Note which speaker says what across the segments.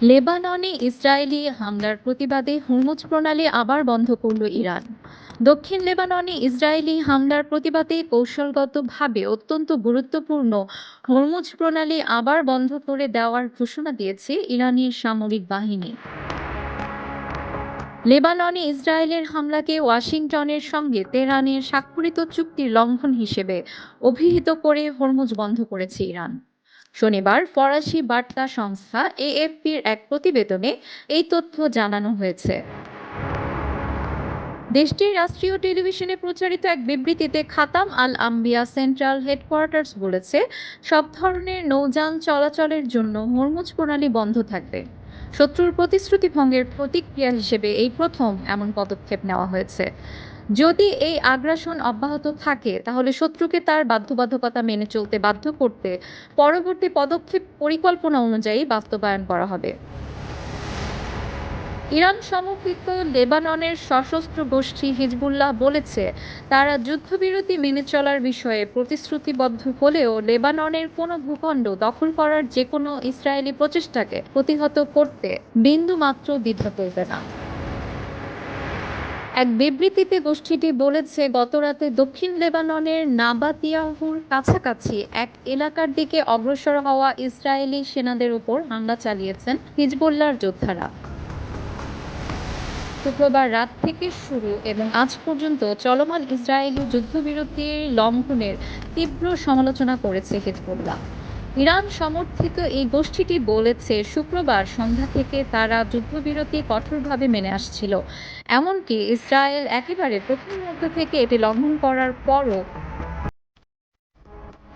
Speaker 1: লেবাননে ইসরায়েলি হামলার প্রতিবাদে হরমুজ প্রণালী আবার বন্ধ করল ইরান। দক্ষিণ লেবাননে ইসরায়েলি হামলার প্রতিবাদে কৌশলগতভাবে অত্যন্ত গুরুত্বপূর্ণ হরমুজ প্রণালী আবার বন্ধ করে দেওয়ার ঘোষণা দিয়েছে ইরানি সামরিক বাহিনী। লেবাননে ইসরায়েলের হামলাকে ওয়াশিংটনের সঙ্গে তেহরানের স্বাক্ষরিত চুক্তির লঙ্ঘন হিসেবে অভিহিত করে হরমুজ বন্ধ করেছে ইরান। শনিবার ফরাসি বার্তা সংস্থা এএফপির এক প্রতিবেদনে এই তথ্য জানানো হয়েছে। দেশটির রাষ্ট্রীয় টেলিভিশনে প্রচারিত এক বিবৃতিতে খাতাম আল আম্বিয়া সেন্ট্রাল হেডকোয়ার্টার্স বলেছে, সব ধরনের নৌযান চলাচলের জন্য হরমুজ প্রণালী বন্ধ থাকবে। শত্রুর প্রতিশ্রুতি ভঙ্গের প্রতিক্রিয়া হিসেবে এই প্রথম এমন পদক্ষেপ নেওয়া হয়েছে। যদি এই আগ্রাসন অব্যাহত থাকে তাহলে শত্রুকে তার বাধ্যবাধকতা মেনে চলতে বাধ্য করতে পরবর্তী পদক্ষেপ পরিকল্পনা অনুযায়ী বাস্তবায়ন করা হবে। ইরান সমর্থিত লেবাননের সশস্ত্র গোষ্ঠী হিজবুল্লাহ বলেছে, তারা যুদ্ধবিরতি মেনে চলার বিষয়ে প্রতিশ্রুতিবদ্ধ হলেও লেবাননের কোনো ভূখণ্ড দখল করার যেকোনো ইসরায়েলি প্রচেষ্টাকে প্রতিহত করতে বিন্দুমাত্র দ্বিধা করবে না। এক বিবৃতিতে গোষ্ঠীটি বলেছে, গতরাতে দক্ষিণ লেবাননের নাবাতিয়াহুর কাছাকাছি এক এলাকার দিকে অগ্রসর হওয়া ইসরায়েলি সেনাদের উপর হামলা চালিয়েছেন হিজবুল্লাহর যোদ্ধারা। শুক্রবার রাত থেকে শুরু এবং আজ পর্যন্ত চলমান ইসরায়েলি যুদ্ধবিরতির লঙ্ঘনের তীব্র সমালোচনা করেছে হিজবুল্লাহ। ইরান সমর্থিত এই গোষ্ঠীটি বলেছে, শুক্রবার সন্ধ্যা থেকে তারা যুদ্ধবিরতি কঠোরভাবে মেনে আসছিল। এমনকি ইসরায়েল একেবারে প্রথম মুহূর্ত থেকে এটি লঙ্ঘন করার পরও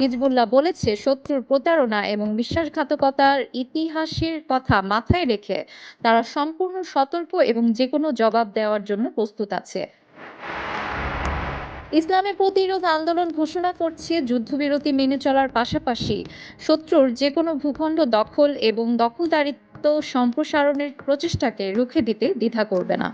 Speaker 1: হিজবুল্লাহ বলেছে, শত্রুর প্রতারণা এবং বিশ্বাসঘাতকতার ইতিহাসের কথা মাথায় রেখে তারা সম্পূর্ণ সতর্ক এবং যেকোনো জবাব দেওয়ার জন্য প্রস্তুত আছে। ইসলামী প্রতিরোধ আন্দোলন ঘোষণা করছে, যুদ্ধবিরতি মেনে চলার পাশাপাশি শত্রুর যেকোনো ভূখণ্ড দখল এবং দখলদারিত্ব সম্প্রসারণের প্রচেষ্টাকে রুখে দিতে দ্বিধা করবে না।